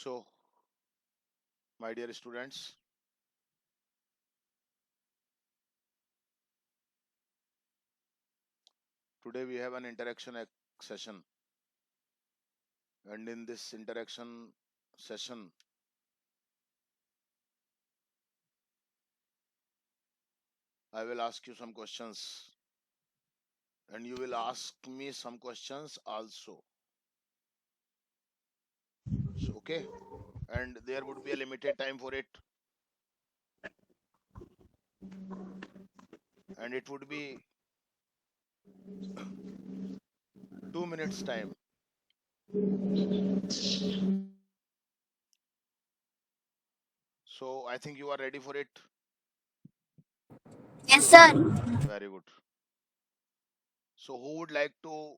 So, my dear students, today we have an interaction session, and in this interaction session, I will ask you some questions, and you will ask me some questions also. So, okay, and there would be a limited time for it, and it would be 2 minutes time. So, I think you are ready for it. Yes, sir. Very good. So, who would like to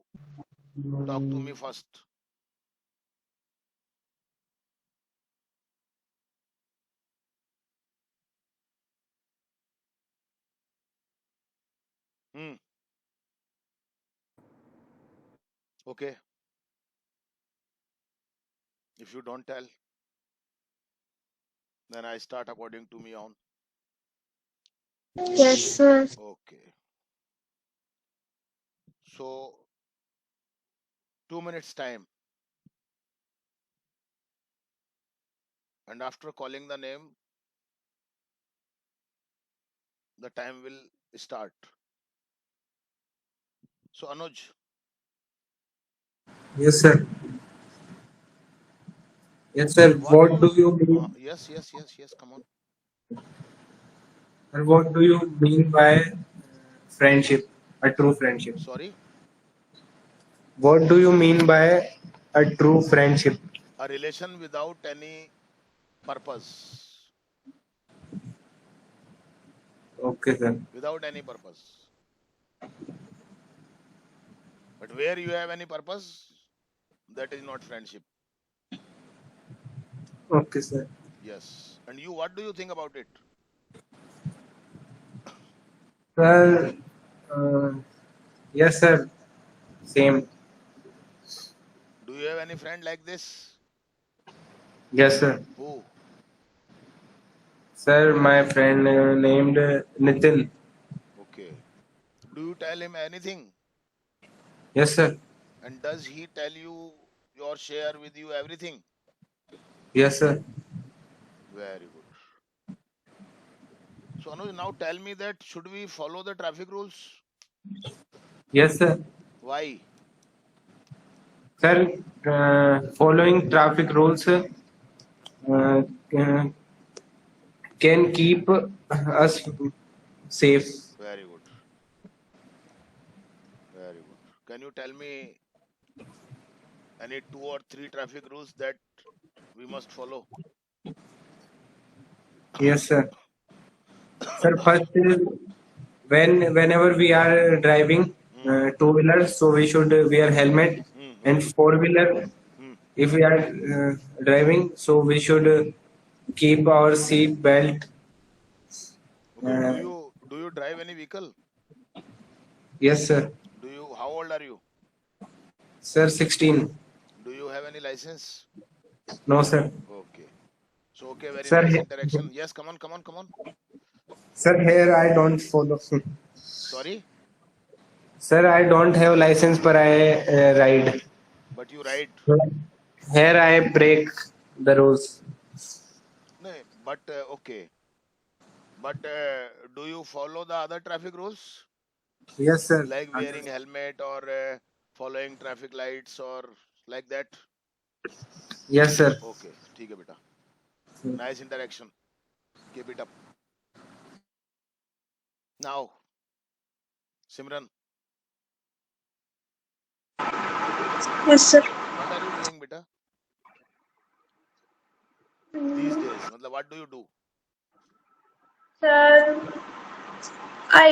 talk to me first? Hmm. Okay. If you don't tell, then I start according to me on. Yes, sir. Okay. So, 2 minutes time, and after calling the name, the time will start. So, Anuj, Yes, sir. Yes, sir. what do you? Yes, Yes. Come on. sir, what do you mean by friendship? A true friendship. Sorry, What do you mean by a true friendship? a relation without any purpose. Okay, sir. Without any purpose. But where you have any purpose, that is not friendship. Okay, sir. Yes. And you, what do you think about it? Well, uh, yes, sir. Same. Do you have any friend like this? Yes, sir. Who? Sir, my friend named Nitin. Okay. Do you tell him anything? Yes, sir. And does he tell you or share with you everything? Yes, sir. Very good. So Anuj, now tell me that should we follow the traffic rules? Yes, sir. Why? Sir, following traffic rules uh, can keep us safe. Very good. Very good. Can you tell me any two or three traffic rules that we must follow? Yes, sir. Sir, first, whenever we are driving Hmm. two wheelers, so we should wear helmet, Hmm. Hmm. and four wheeler, Hmm. if we are driving, so we should keep our seat belt. Okay. Uh, Do you drive any vehicle? yes, sir. Do you? How old are you? Sir, 16. Do you have any license? No, sir. Okay. So okay, very Sir, nice interaction. Yes, come on, come on, come on. sir, here I don't follow. Sorry, Sir, I don't have license, but I ride. but you ride. Here I break the rules. No, but okay. But do you follow the other traffic rules Yes, sir. like wearing helmet or following traffic lights or like that? Yes, sir. Okay, ठीक है बेटा. Nice interaction. Keep it up. Now, Simran, Yes, sir. what are you doing, beta? These days, मतलब what do you do? Sir, I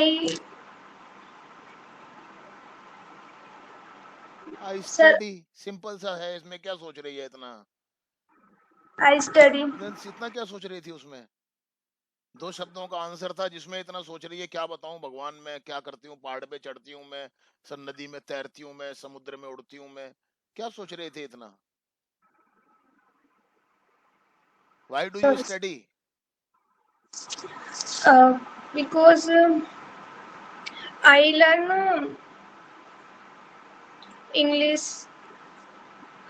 I sir study. Simple सा है इसमें क्या सोच रही है इतना? I study. इतना क्या सोच रही थी उसमें? दो शब्दों का आंसर था जिसमें इतना सोच रही है क्या बताऊं भगवान मैं क्या करती हूँ पहाड़ पे चढ़ती हूँ मैं सर नदी में तैरती हूँ मैं समुद्र में उड़ती हूँ मैं क्या सोच रहे थे इतना Why do you Sorry. study? Because I learn English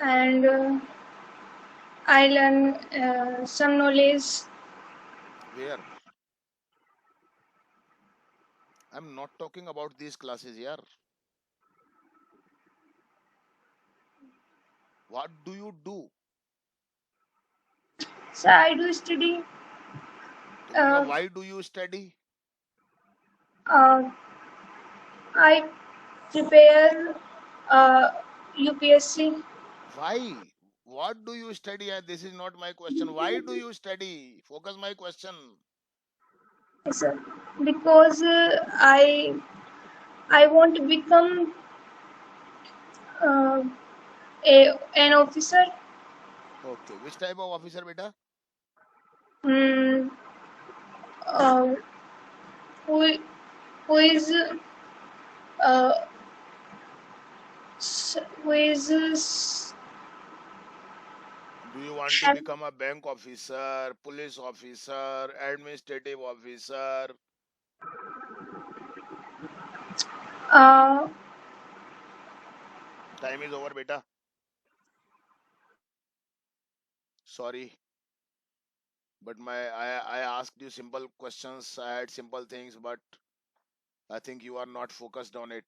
and I learn some knowledge. Where? I'm not talking about these classes, yaar. What do you do? So I do study. तो मतलब Uh, why do you study? I prepare UPSC. Why? What do you study? This is not my question. Why do you study? Focus my question. Yes, sir. Because I want to become uh, an officer. Okay. Which type of officer, beta? Mm, uh, who who is uh, who is Do you want to become a bank officer, police officer, administrative officer? uh, Time is over, beta. Sorry, but I asked you simple questions. I had simple things, but I think you are not focused on it.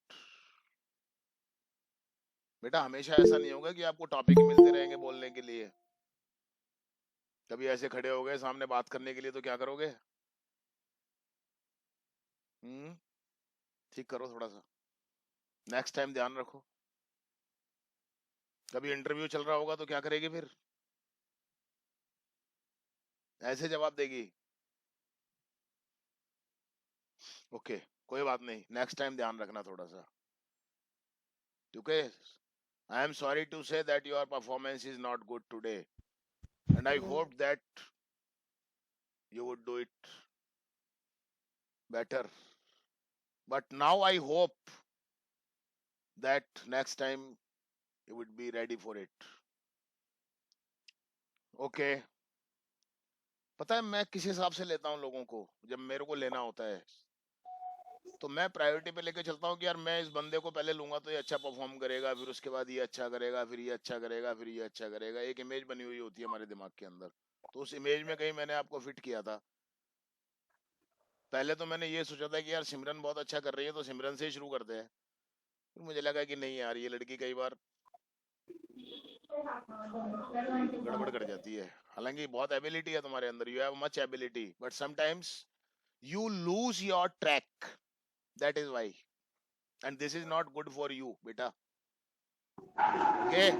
बेटा हमेशा ऐसा नहीं होगा कि आपको topic ही मिलते रहेंगे बोलने के लिए। कभी ऐसे खड़े हो गए सामने बात करने के लिए तो क्या करोगे? ठीक करो थोड़ा सा, नेक्स्ट टाइम ध्यान रखो। कभी इंटरव्यू चल रहा होगा तो क्या करेगी फिर? ऐसे जवाब देगी? ओके, कोई बात नहीं, नेक्स्ट टाइम ध्यान रखना थोड़ा सा, क्योंकि I am sorry to say that your performance is not good today, and I hope that you would do it better. But now I hope that next time you would be ready for it. Okay. पता है मैं किस हिसाब से लेता हूँ लोगों को? जब मेरे को लेना होता है तो मैं प्रायोरिटी पे लेके चलता हूँ कि यार मैं इस बंदे को पहले लूंगा तो ये अच्छा परफॉर्म करेगा, फिर उसके बाद ये अच्छा करेगा, फिर ये अच्छा करेगा, फिर ये अच्छा करेगा। एक इमेज बनी हुई होती है हमारे दिमाग के अंदर, तो उस इमेज में कहीं मैंने आपको फिट किया था। पहले तो मैंने ये सोचा था कि यार सिमरन बहुत अच्छा कर रही है तो सिमरन से ही शुरू करते हैं, फिर मुझे लगा कि नहीं यार, ये लड़की कई बार गड़बड़ कर जाती है। हालांकि बहुत एबिलिटी है तुम्हारे अंदर, you have much ability, but sometimes you lose your track, that is why, and this is not good for you बेटा। Okay,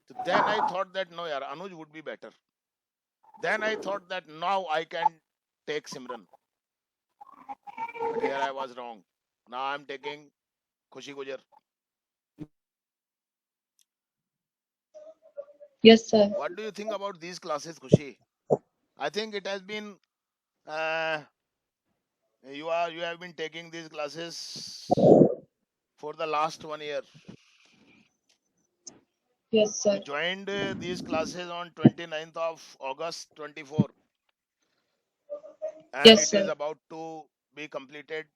so then I thought that no yaar, Anuj would be better. Then I thought that now I can take Simran, but here I was wrong. Now I'm taking Khushi Gujar. Yes, sir. What do you think about these classes, Khushi? I think it has been uh, you have been taking these classes for the last 1 year. Yes, You sir. joined these classes on 29th of August 24, and Yes, it is sir. about to be completed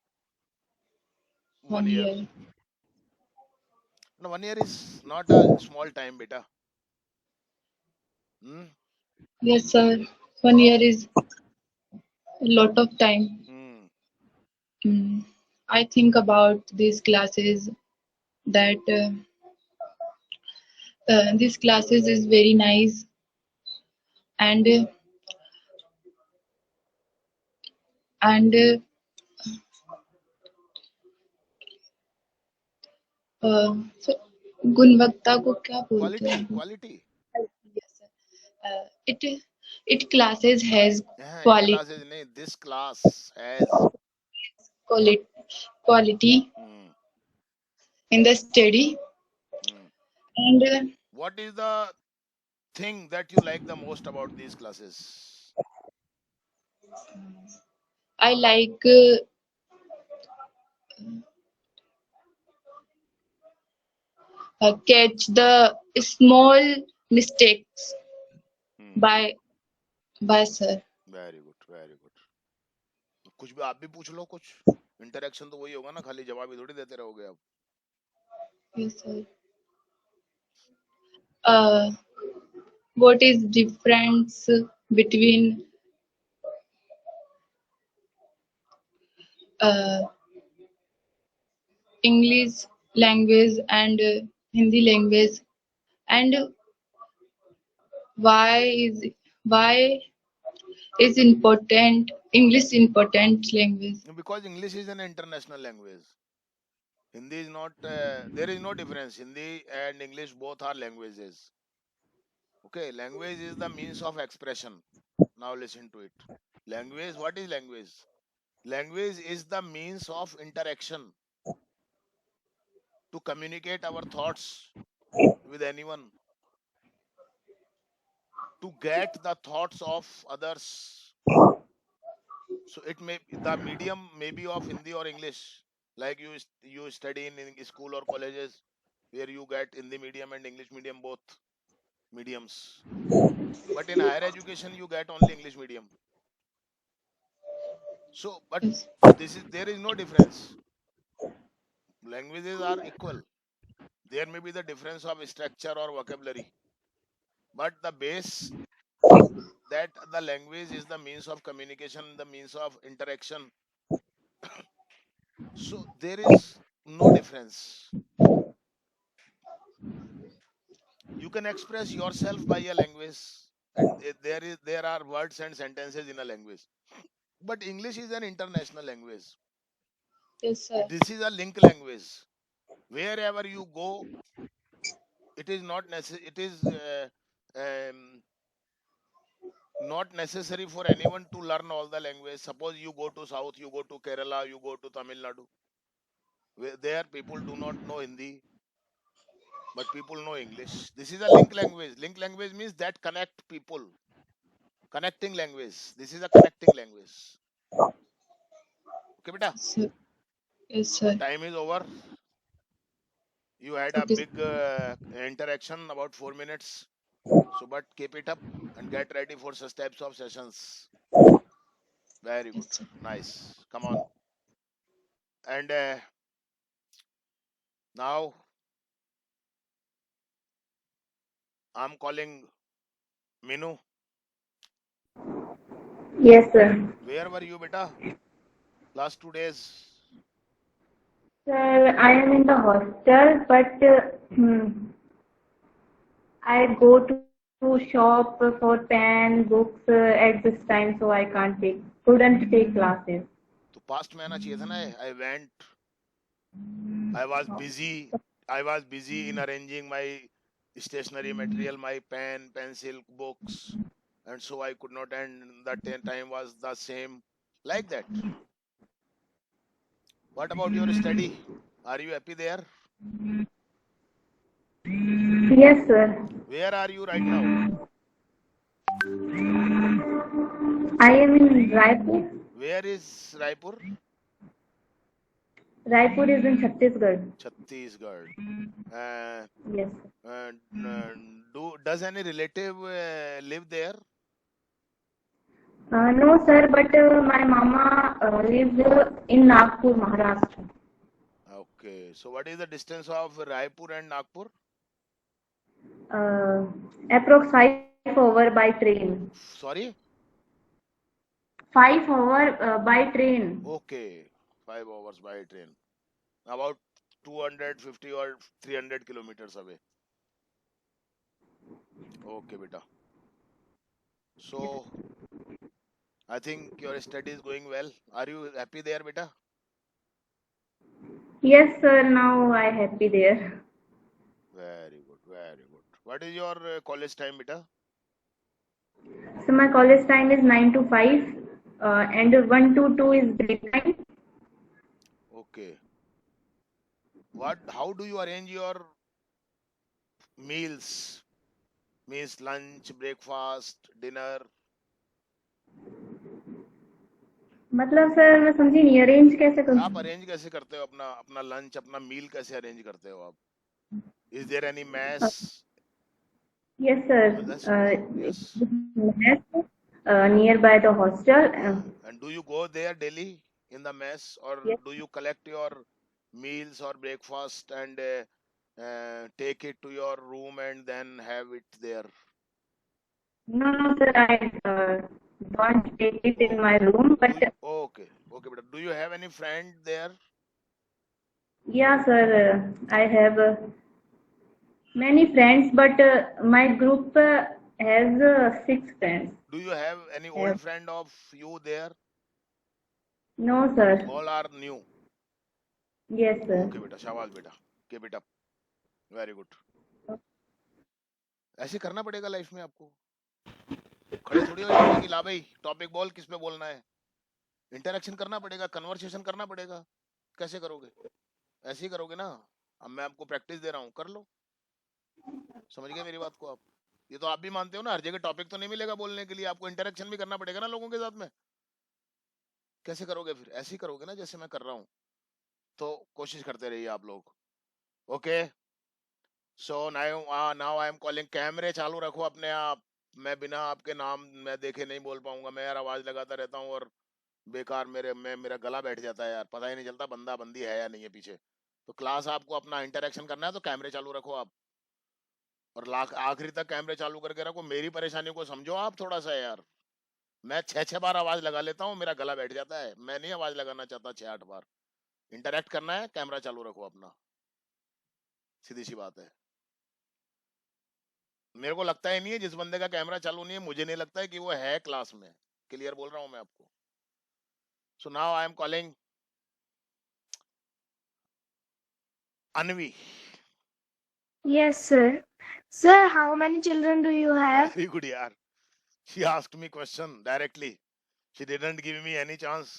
1 1 year. year. No, 1 year is not a small time, beta. Hmm? Yes, sir. 1 year is a lot of time. Hmm. Mm. I think about these classes that these classes is very nice and and so गुणवत्ता को क्या बोलते Quality, हैं? quality. Yes, sir. It classes has Yeah, it quality classes nahi, this class has. quality quality Hmm. in the study Hmm. and What is the thing that you like the most about these classes? I like catch the small mistakes Hmm. by Bye, sir. Very good very good. कुछ भी आप भी पूछ लो कुछ. Interaction तो वही होगा ना, खाली जवाब ही थोड़ी देते रहोगे आप. Yes, sir. Uh, what is difference between uh, English language and Hindi language, and why is why is important English important language? Because English is an international language. Hindi is not. There is no difference. Hindi and English both are languages. Okay, language is the means of expression. Now listen to it. Language. What is language? Language is the means of interaction to communicate our thoughts with anyone, to get the thoughts of others. So it may the medium may be of Hindi or English. Like you study in school or colleges where you get Hindi medium and English medium, both mediums. But in higher education you get only English medium. So but Yes. there is no difference. Languages are equal. There may be the difference of structure or vocabulary, but the base that the language is the means of communication, the means of interaction. So there is no difference. You can express yourself by a language, and there are words and sentences in a language. But English is an international language. Yes, sir. This is a link language. Wherever you go, it is not necessary. It is not necessary for anyone to learn all the language. Suppose you go to South, you go to Kerala, you go to Tamil Nadu. There people do not know Hindi, but people know English. This is a link language. Link language means that connect people. Connecting language. This is a connecting language. Okay, beta. Sir. Yes, sir. Time is over. You had a Okay. big interaction, about 4 minutes. So, but keep it up and get ready for such types of sessions. Very good. Yes, sir. Nice. Come on. And now I'm calling Minu. Yes, sir. Where were you, beta? Last 2 days. Sir, I am in the hostel, but I go to shop for pen, books at this time, so I couldn't take classes. तो past में आना चाहिए था ना. I went. I was busy. I was busy in arranging my stationery material, my pen, pencil, books, and so I could not. And the time was the same, like that. What about your study? Are you happy there? Yes, sir. Where are you right now? I am in Raipur. Where is Raipur? Raipur is in Chhattisgarh. Chhattisgarh. Yes. Does any relative live there? No, sir, but my mama lives in Nagpur, Maharashtra. Okay. So what is the distance of Raipur and Nagpur? Approx 5 hours by train. Sorry? 5 hours by train. Okay. 5 hours by train. About 250 or 300 kilometers away. Okay, beta. So, I think your study is going well. Are you happy there, beta? Yes, sir. Now I happy there. Very good, very good. What is your college time, beta? So my college time is 9 to 5, and 1 to 2 is break time. Okay. How do you arrange your meals? Means lunch, breakfast, dinner? मतलब sir मैं समझी नहीं arrange कैसे करूँ आप arrange कैसे करते हो अपना लंच, अपना मील कैसे अरेंज करते हो आप? Is there any mess? Yes, sir. Yes. Yes. nearby the hostel. And do you go there daily in the mess, or Yes. do you collect your meals or breakfast and take it to your room and then have it there? No, no, sir, I don't take it in my room, but Okay, but do you have any friend there? yeah, sir, I have many friends, but my group has 6 friends. Do you have any Have. old friend of you there? No, sir. All are new. Yes, sir. Okay, beta, शाबाश बेटा, keep it up, very good. ऐसे करना पड़ेगा life में आपको, खड़े थोड़ी हो जाएंगे कि ला भाई टॉपिक बोल, किस पे बोलना है. इंटरेक्शन करना पड़ेगा, कन्वर्सेशन करना पड़ेगा. कैसे करोगे? ऐसे ही करोगे ना. अब मैं आपको प्रैक्टिस दे रहा हूँ, कर लो. समझ गए मेरी बात को आप? ये तो आप भी मानते हो ना, हर जगह टॉपिक तो नहीं मिलेगा बोलने के लिए, आपको इंटरेक्शन भी करना पड़ेगा ना लोगों के साथ में. कैसे करोगे फिर? ऐसे ही करोगे ना जैसे मैं कर रहा हूँ. तो कोशिश करते रहिए आप लोग. Okay, so now I am calling. कैमरे चालू रखो अपने आप. मैं बिना आपके नाम मैं देखे नहीं बोल पाऊंगा. मैं यार आवाज लगाता रहता हूँ और बेकार मेरा गला बैठ जाता है यार, पता ही नहीं चलता बंदा बंदी है या नहीं है पीछे. तो क्लास आपको अपना इंटरेक्शन करना है तो कैमरे चालू रखो आप, और लाख आखिरी तक कैमरे चालू करके रखो. मेरी परेशानी को समझो आप थोड़ा सा यार. मैं 6-6 बार आवाज लगा लेता हूँ, मेरा गला बैठ जाता है. मैं नहीं आवाज लगाना चाहता 6-8 बार. इंटरेक्ट करना है, कैमरा चालू रखो अपना, सीधी सी बात है. मेरे को लगता ही नहीं है जिस बंदे का कैमरा चालू नहीं है, मुझे नहीं लगता है कि वो है क्लास में. क्लियर बोल रहा हूँ मैं आपको. So now I am calling Anvi. Yes, sir. Sir, how many children do you have? Very good yaar. She asked me question directly. She didn't give me any chance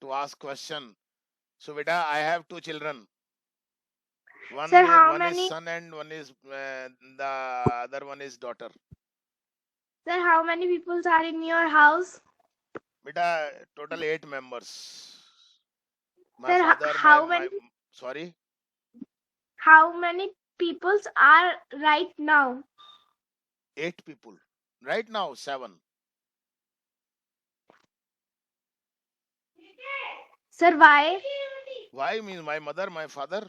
to ask question. So beta, I have 2 children. Sir, how One is many? son and one is the other one is daughter. Sir, how many people are in your house? Beta, total 8 members. My Sir, father, how my many? sorry, How many peoples are right now? 8 people. Right now 7. Sir, why? Why means my mother, my father,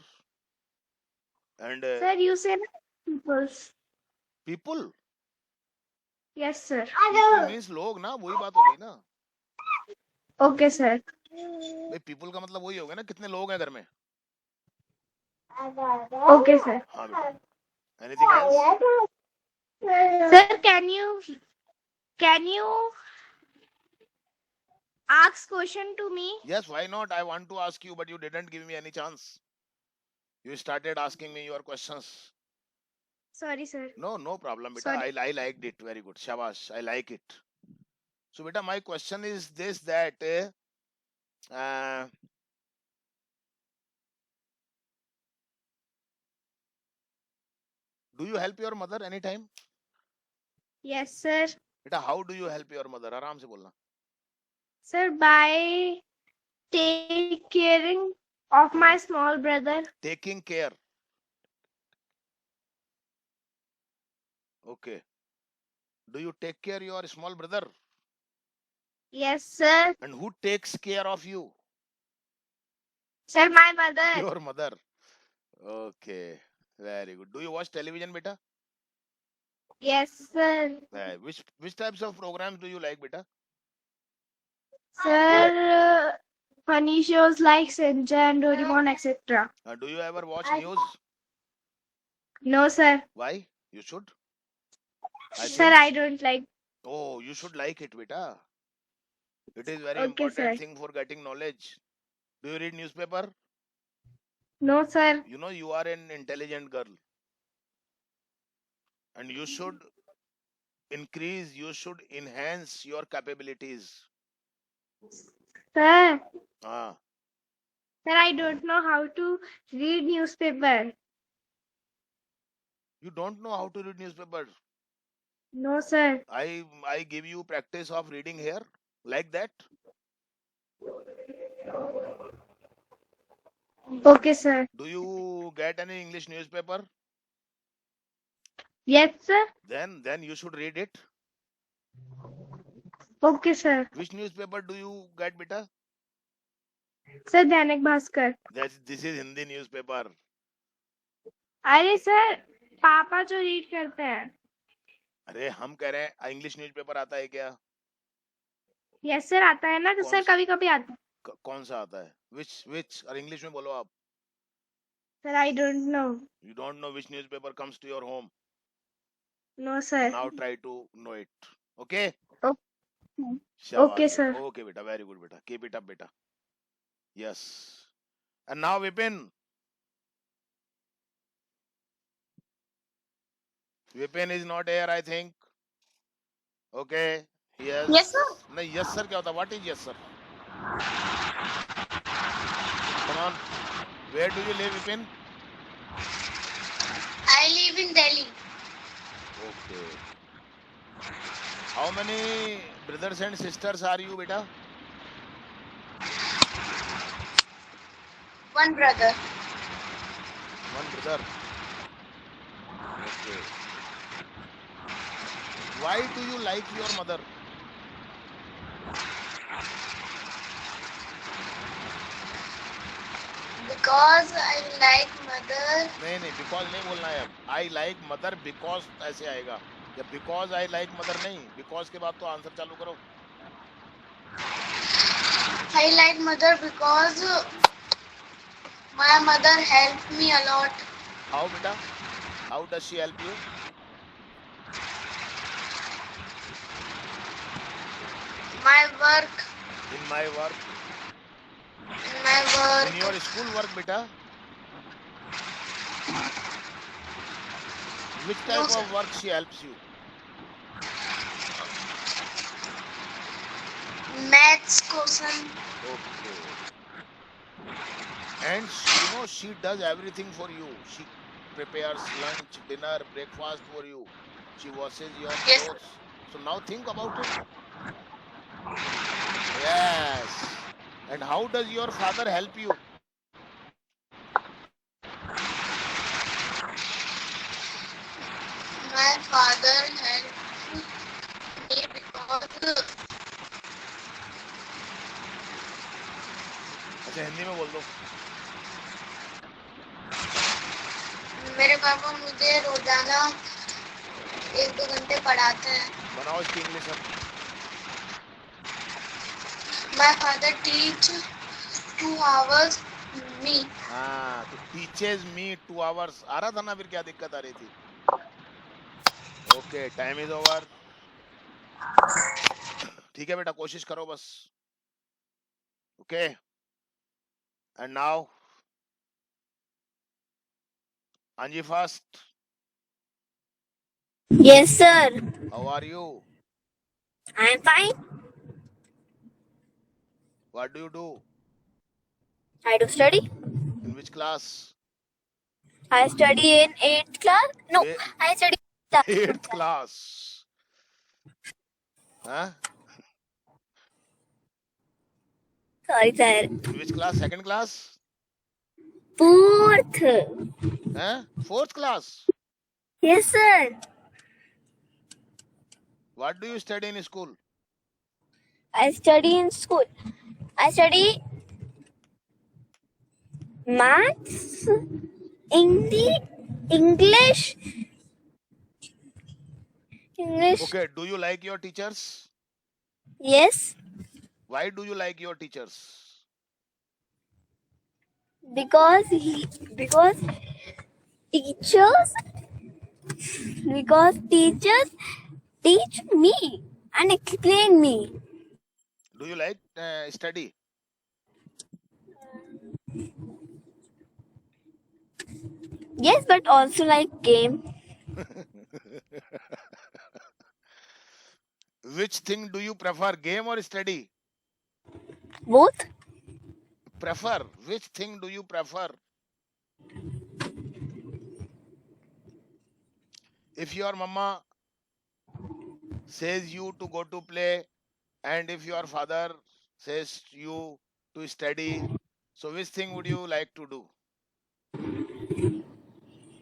and Sir, you said peoples. people. Yes, sir. People means लोग ना, वही बात हो गई ना. Okay, sir. भाई people का मतलब वही हो गया ना, कितने लोग हैं घर में. Okay, sir. हाँ बेटा. Anything else? Sir, can you ask question to me? Yes, why not? I want to ask you, but you didn't give me any chance. You started asking me your questions. Sorry, sir. No problem, beta. Sorry. I liked it. Very good. Shabash. I like it. So, beta, my question is this: that uh, do you help your mother anytime? Yes, sir. Beta, how do you help your mother? आराम से बोलना. Sir, by taking caring of my small brother. Taking care. Okay. Do you take care your small brother? Yes, sir. And who takes care of you? Sir, my mother. Your mother. Okay. Very good. Do you watch television, beta? Yes, sir. Which types of programs do you like, beta? Sir, funny shows like Shinchan, Doraemon, etc. Do you ever watch news? No, sir. Why? You should. Sir, I don't like. Oh, you should like it, beta. It is very Okay, important sir. thing for getting knowledge. Do you read newspaper? No, sir. You know you are an intelligent girl, and you should enhance your capabilities. Sir, Ah, sir, I don't know how to read newspaper. you don't know how to read newspaper. No, sir. I give you practice of reading here like that. Okay, sir. Do you get any English newspaper? Yes, sir. Then you should read it. Okay, sir. Which newspaper do you get, beta? Sir, Dainik Bhaskar. This is Hindi newspaper. अरे sir, पापा जो read करते हैं. अरे हम कह रहे हैं इंग्लिश न्यूज़पेपर आता है क्या? यस सर, आता है ना, तो कौन सर सा? कभी कभी आता है. कौन सा आता है? Which और इंग्लिश में बोलो आप. Sir, I don't know. You don't know which newspaper comes to your home. No sir. Now try to know it. Okay? Okay. शाबाश Okay, बेटा. sir. Okay बेटा, very good बेटा. Keep it up बेटा. Yes. And now Vipin. Vipin is not here, I think. Okay. Yes. Yes, sir. नहीं, yes sir क्या होता? What is yes sir? Come on. Where do you live, Vipin? I live in Delhi. Okay. How many brothers and sisters are you, beta? One brother. One brother. Okay. Why do you like your mother? Because I like mother. नहीं because नहीं बोलना है. I like mother because ऐसे आएगा. या because I like mother नहीं. Because के बाद तो आंसर चालू करो. I like mother because my mother helped me a lot. How beta? How does she help you? My work. In my work. In my work. In your school work, beta. Which type No, sir. of work she helps you? Maths question. Okay. And she does everything for you. She prepares lunch, dinner, breakfast for you. She washes your Yes. clothes. So now think about it. Yes. And how does your father help you? My father helped me because अच्छा हिंदी में बोल दो. मेरे पापा मुझे रोजाना 1-2 घंटे पढ़ाते हैं. बनाओ इसकी इंग्लिश अब. My father teach 2 hours me. हाँ तो teaches me 2 hours. आ रहा था ना, फिर क्या दिक्कत आ रही थी? Okay, time is over. ठीक है बेटा, कोशिश करो बस. Okay. And now, Anji first. Yes, sir. How are you? I'm fine. What do you do? I do study. In which class? I study in 8th class. No, Where- I study in 8th class. Huh? Sorry, sir. In which class? 2nd class? 4th. Huh? 4th class. Yes, sir. What do you study in school? I study in school. I study maths, English. Okay, do you like your teachers? Yes, Why do you like your teachers? because teachers teach me and explain me. Do you like study? Yes, but also like game. Which thing do you prefer, game or study? Both. Prefer. Which thing do you prefer? If your mama says you to go to play, and if your father says you to study, so which thing would you like to do?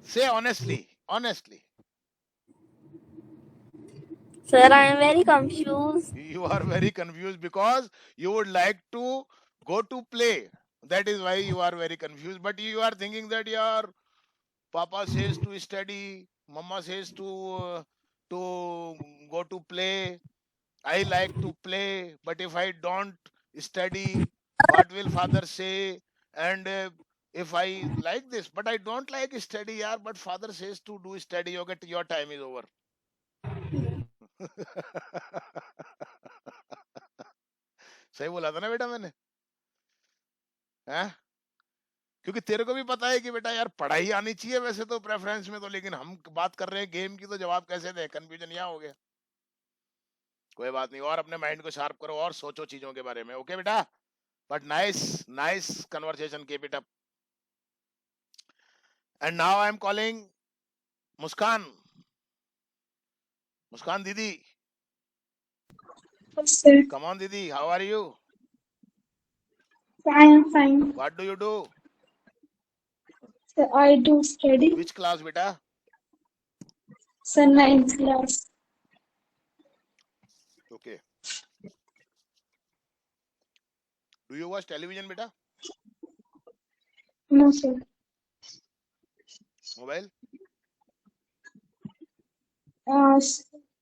Say honestly. Honestly. Sir, I am very confused. You are very confused because you would like to go to play. That is why you are very confused. But you are thinking that your Papa says to study, Mama says to go to play. I like to play, but if I don't study, what will father say? And if I like this, but I don't like study, yeah, but father says to do study, okay, your time is over. सही बोला था ना बेटा मैंने? हैं? क्योंकि तेरे को भी पता है कि बेटा यार पढ़ाई आनी चाहिए वैसे तो प्रेफरेंस में तो, लेकिन हम बात कर रहे हैं गेम की, तो जवाब कैसे दें? कंफ्यूजन यहाँ हो गया। कोई बात नहीं, और अपने माइंड को शार्प करो और सोचो चीजों के बारे में। ओके बेटा, but nice conversation, keep it up. And now I am calling Muskan. Muskan दीदी, Yes, sir. कम ऑन दीदी, how are you? I am fine. What do you do? Sir, I do study. Which class बेटा? Sir, 9th class. Okay. Do you watch television बेटा? No, sir. Mobile?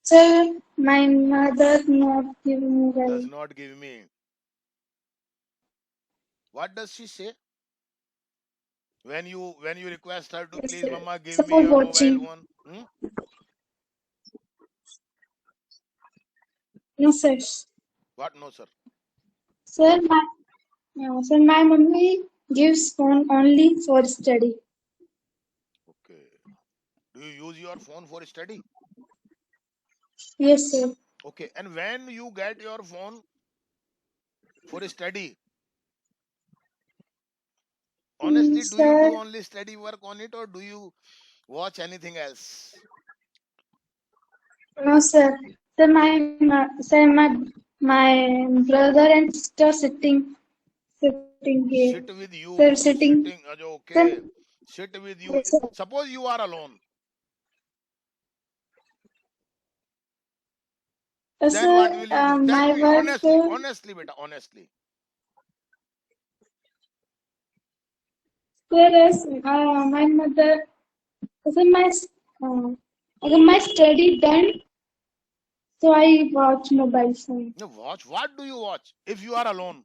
Sir, my mother not give Does mobile. not give me. What does she say? When you request her to Yes, please sir. mama give Sir, me for your watching. mobile phone. No, sir. What? No sir. Sir, my mummy gives phone only for study. Okay. Do you use your phone for study? Yes, sir. Okay. And when you get your phone for study, honestly, do you do Sir, only study work on it, or do you watch anything else? no, sir. Sir, my brother and sister sitting here. Sit with you. Sir, sitting. Okay. Sir, Sit with you. yes, sir. Suppose you are alone. Then Sir, what will you do? Tell my me work. honestly, beta, honestly. Sir, my mother. Sir, my study done, so I watch mobile phone. No, watch. What do you watch if you are alone?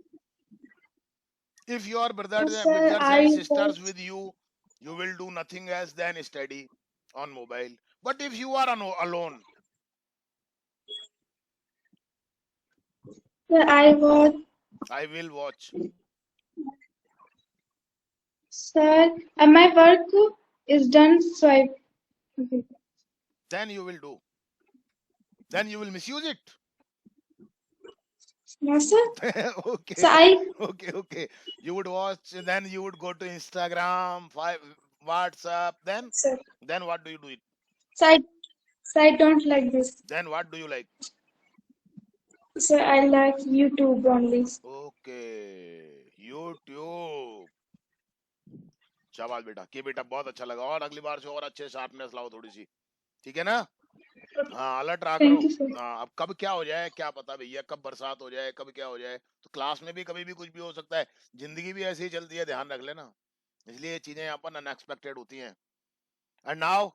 If your brothers Sir, and I sisters watch. with you, you will do nothing else than study on mobile. But if you are alone, Sir, I watch. I will watch. Sir, my work is done, so I. Okay. Then you will do. Then you will misuse it. No, sir. Okay. So Okay. You would watch. Then you would go to Instagram, WhatsApp. Sir, Then what do you do it? so I don't like this. Then what do you like? Sir, I like YouTube only. Okay, YouTube. शाबाश बेटा, के बेटा बहुत अच्छा लगा, और अगली बार से और अच्छे शार्पनेस लाओ थोड़ी सी, ठीक है ना? हाँ, अलर्ट रहा करो। Thank you, sir. हाँ, अब कब क्या हो जाए क्या पता भैया, कब बरसात हो जाए, कब क्या हो जाए, तो क्लास में भी कभी भी कुछ भी हो सकता है। जिंदगी भी ऐसी ही चलती है, ध्यान रख लेना। इसलिए ये चीजें यहाँ पर अनएक्सपेक्टेड होती हैं। And now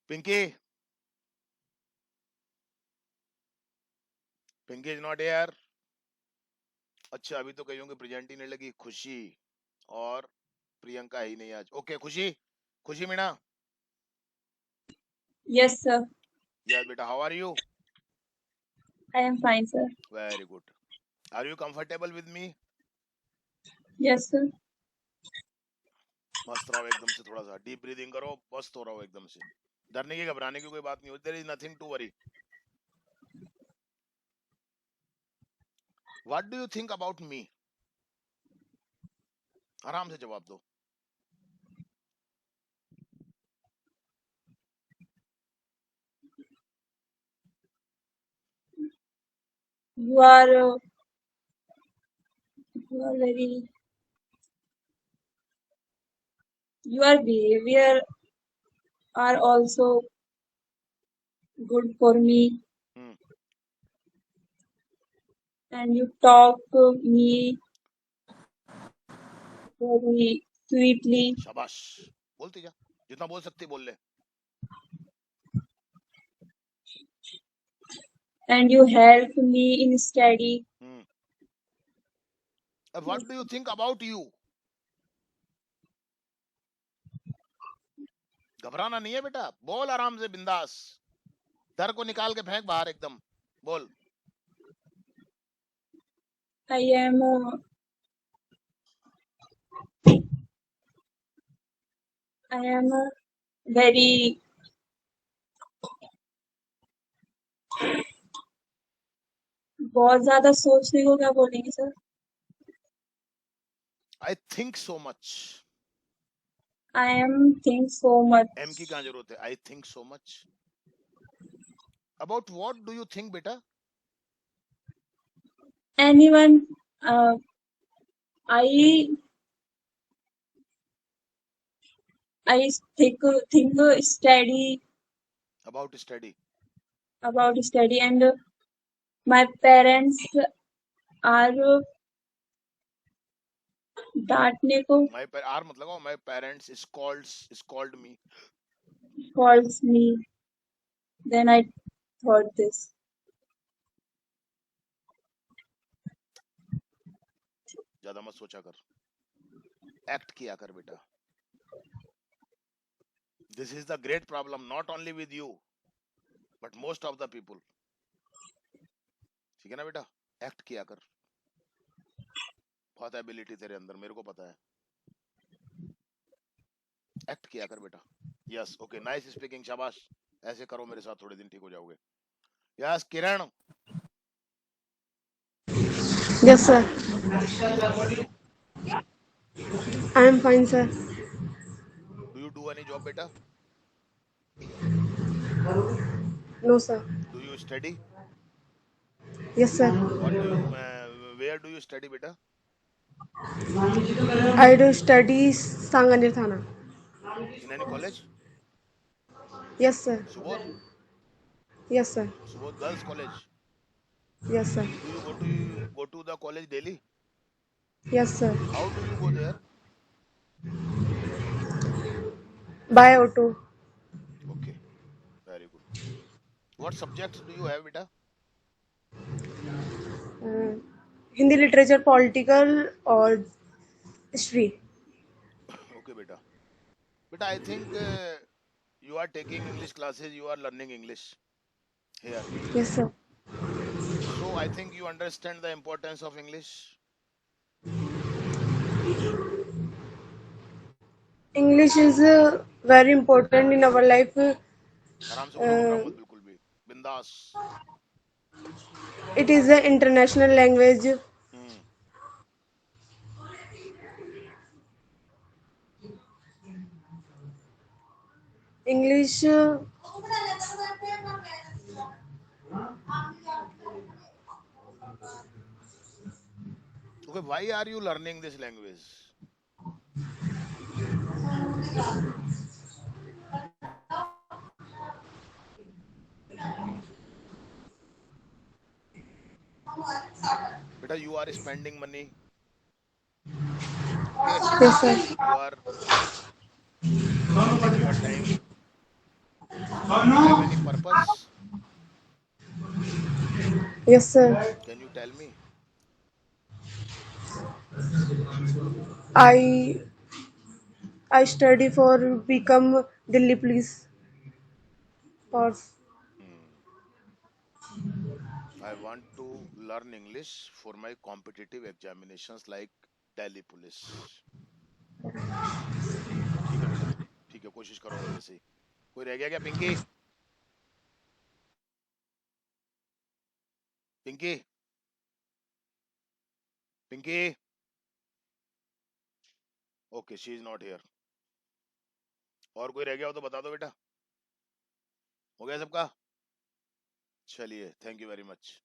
Pinky, Pinky is not here. अच्छा, अभी तो कहीं होंगे प्रेजेंट ही नहीं लगी। खुशी और प्रियंका ही नहीं आज। Okay, Khushi Meena. Yes, sir. Yes बेटा, how are you? I am fine, sir. Very good. Are you comfortable with me? Yes, sir. मस्त रहो एकदम से, थोड़ा सा डीप ब्रीदिंग करो, मस्त हो रहो एकदम से। डरने की घबराने की कोई बात नहीं होती। There is nothing to worry. What do you think about me? आराम से जवाब दो। You are very. Your behavior are also good for me, Hmm. and you talk to me very sweetly, शाबाश, बोलती जा, जितना बोल सकती बोल ले. and you help me in study. Hmm. What do you think about you? घबराना नहीं है बेटा, बोल आराम से, बिंदास. डर को निकाल के फेंक बाहर एकदम. बोल. I am very बहुत ज्यादा सोचने को क्या बोलेंगे sir? I think so much. I am think so much. M की कहाँ जरूरत है? I think so much. About what do you think बेटा? Anyone, I think study About study. about study, and my parents are डांटने को My R मत लगाओ. My parents called me. calls me. Then I thought this. ज्यादा मत सोचा कर. Act किया कर बेटा. This is the great problem, not only with you, but most of the people. ठीक है ना बेटा? Act किया कर. बहुत एबिलिटी तेरे अंदर, मेरे को पता है. Act किया कर बेटा. Yes, okay, nice speaking, शाबाश. ऐसे करो मेरे साथ, थोड़े दिन ठीक हो जाओगे. Yes, Kiran. Yes, sir. How are you? I am fine, sir. Do you do any job बेटा? No, sir. Do you study? Yes, sir. What do you? Where do you study बेटा? I do study Sanganir Thana. In any college? Yes, sir. Subodh? Yes, sir. Subodh Girls College. Yes, sir. Do you go to the college daily? Yes, sir. How do you go there? By auto. Okay, very good. What subjects do you have बेटा? Hindi literature, political, or history. Okay बेटा. But I think you are taking English classes, you are learning English here. Yes, sir. So I think you understand the importance of English. English is very important in our life. आराम से बोलो, घबराओ मत बिल्कुल भी. बिंदास. It is an international language. Hmm. English. Okay, why are you learning this language? Beta, you are spending money. Okay, Yes, sir. you are wasting your time. Do you have any purpose? Yes, sir. Can you tell me? I I study for become Delhi police force. I want to learn English for my competitive examinations like Delhi Police. ठीक है बेटा, ठीक है, कोशिश करूंगा वैसे ही. कोई रह गया क्या? Pinky? Pinky? Pinky? Okay, she is not here. और कोई रह गया हो तो बता दो बेटा. हो गया सबका? चलिए, थैंक यू वेरी मच.